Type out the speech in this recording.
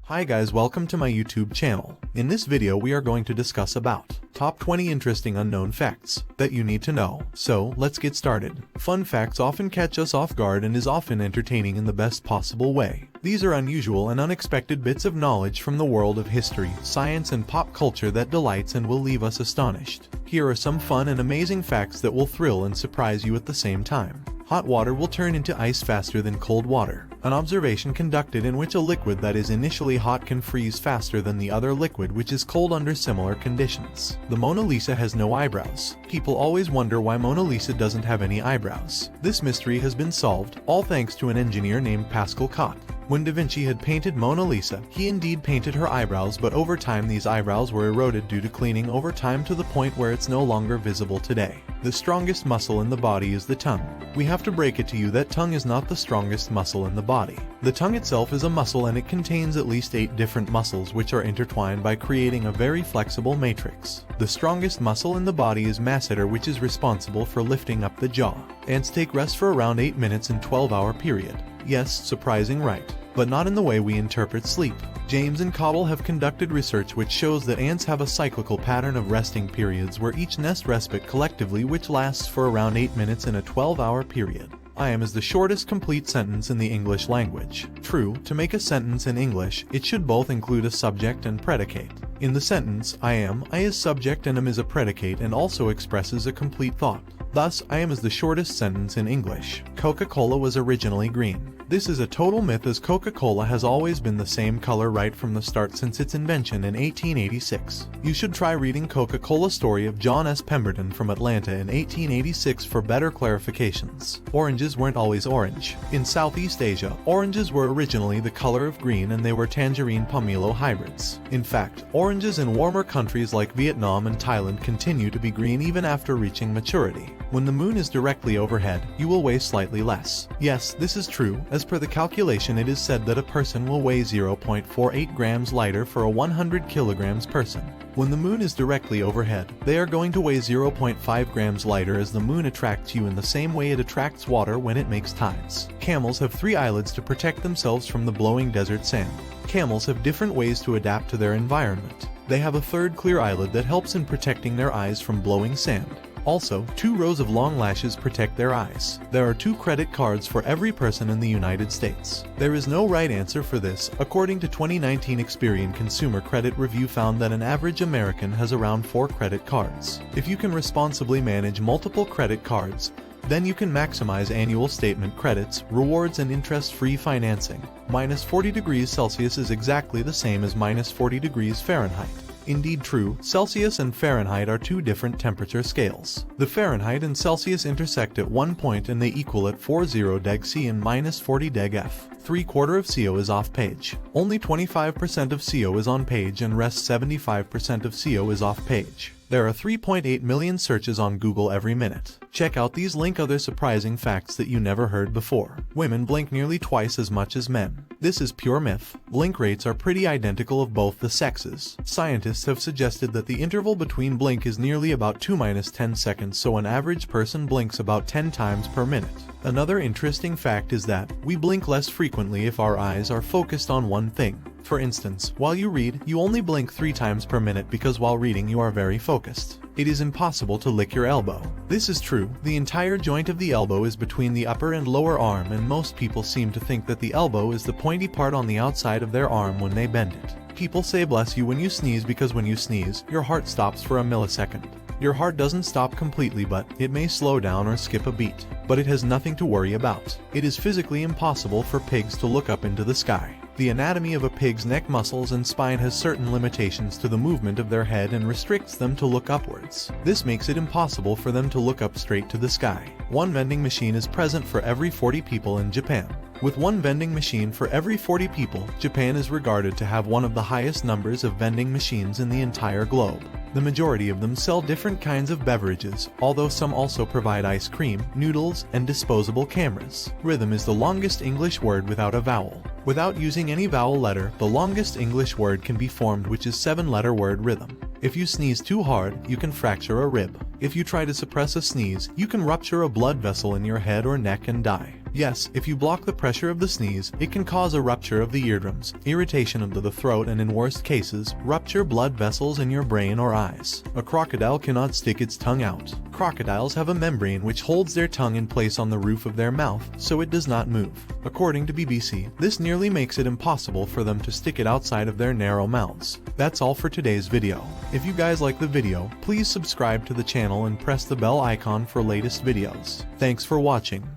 Hi guys, welcome to my YouTube channel. In this video we are going to discuss about top 20 interesting unknown facts that you need to know. So let's get started. Fun facts often catch us off guard and is often entertaining in the best possible way. These are unusual and unexpected bits of knowledge from the world of history, science and pop culture that delights and will leave us astonished. Here are some fun and amazing facts that will thrill and surprise you at the same time. Hot water will turn into ice faster than cold water. An observation conducted in which a liquid that is initially hot can freeze faster than the other liquid which is cold under similar conditions. The Mona Lisa has no eyebrows. People always wonder why Mona Lisa doesn't have any eyebrows. This mystery has been solved, all thanks to an engineer named Pascal Cotte. When Da Vinci had painted Mona Lisa, he indeed painted her eyebrows, but over time these eyebrows were eroded due to cleaning over time to the point where it's no longer visible today. The strongest muscle in the body is the tongue. We have to break it to you that tongue is not the strongest muscle in the body. The tongue itself is a muscle and it contains at least 8 different muscles which are intertwined by creating a very flexible matrix. The strongest muscle in the body is masseter, which is responsible for lifting up the jaw. Ants take rest for around 8 minutes in 12-hour period. Yes, surprising, right? But not in the way we interpret sleep. James and Cottle have conducted research which shows that ants have a cyclical pattern of resting periods where each nest respite collectively which lasts for around 8 minutes in a 12-hour period. I am is the shortest complete sentence in the English language. True, to make a sentence in English, it should both include a subject and predicate. In the sentence, I is subject and am is a predicate and also expresses a complete thought. Thus, I am is the shortest sentence in English. Coca-Cola was originally green. This is a total myth, as Coca-Cola has always been the same color right from the start since its invention in 1886. You should try reading Coca-Cola Story of John S. Pemberton from Atlanta in 1886 for better clarifications. Oranges weren't always orange. In Southeast Asia, oranges were originally the color of green and they were tangerine pomelo hybrids. In fact, oranges in warmer countries like Vietnam and Thailand continue to be green even after reaching maturity. When the moon is directly overhead, you will weigh slightly less. Yes, this is true. As per the calculation, it is said that a person will weigh 0.48 grams lighter for a 100 kilograms person. When the moon is directly overhead, they are going to weigh 0.5 grams lighter, as the moon attracts you in the same way it attracts water when it makes tides. Camels have 3 eyelids to protect themselves from the blowing desert sand. Camels have different ways to adapt to their environment. They have a 3rd clear eyelid that helps in protecting their eyes from blowing sand. Also, 2 rows of long lashes protect their eyes. There are 2 credit cards for every person in the United States. There is no right answer for this. According to 2019 Experian Consumer Credit Review found that an average American has around 4 credit cards. If you can responsibly manage multiple credit cards, then you can maximize annual statement credits, rewards and interest-free financing. Minus 40 degrees Celsius is exactly the same as minus 40 degrees Fahrenheit. Indeed true, Celsius and Fahrenheit are 2 different temperature scales. The Fahrenheit and Celsius intersect at one point and they equal at 40 deg C and minus 40 deg F. 3/4 of CO is off page. Only 25% of CO is on page and rest 75% of CO is off page. There are 3.8 million searches on Google every minute. Check out these other surprising facts that you never heard before. Women blink nearly twice as much as men. This is pure myth. Blink rates are pretty identical of both the sexes. Scientists have suggested that the interval between blink is nearly about 2-10 seconds, so an average person blinks about 10 times per minute. Another interesting fact is that we blink less frequently if our eyes are focused on one thing. For instance, while you read, you only blink 3 times per minute because while reading you are very focused. It is impossible to lick your elbow. This is true. The entire joint of the elbow is between the upper and lower arm, and most people seem to think that the elbow is the pointy part on the outside of their arm when they bend it. People say bless you when you sneeze because when you sneeze, your heart stops for a millisecond. Your heart doesn't stop completely, but it may slow down or skip a beat. But it has nothing to worry about. It is physically impossible for pigs to look up into the sky. The anatomy of a pig's neck muscles and spine has certain limitations to the movement of their head and restricts them to look upwards. This makes it impossible for them to look up straight to the sky. 1 vending machine is present for every 40 people in Japan. With 1 vending machine for every 40 people, Japan is regarded to have one of the highest numbers of vending machines in the entire globe. The majority of them sell different kinds of beverages, although some also provide ice cream, noodles, and disposable cameras. Rhythm is the longest English word without a vowel. Without using any vowel letter, the longest English word can be formed, which is 7-letter word rhythm. If you sneeze too hard, you can fracture a rib. If you try to suppress a sneeze, you can rupture a blood vessel in your head or neck and die. Yes, if you block the pressure of the sneeze, it can cause a rupture of the eardrums, irritation of the throat, and in worst cases, rupture blood vessels in your brain or eyes. A crocodile cannot stick its tongue out. Crocodiles have a membrane which holds their tongue in place on the roof of their mouth, so it does not move. According to BBC, this nearly makes it impossible for them to stick it outside of their narrow mouths. That's all for today's video. If you guys like the video, please subscribe to the channel and press the bell icon for latest videos. Thanks for watching.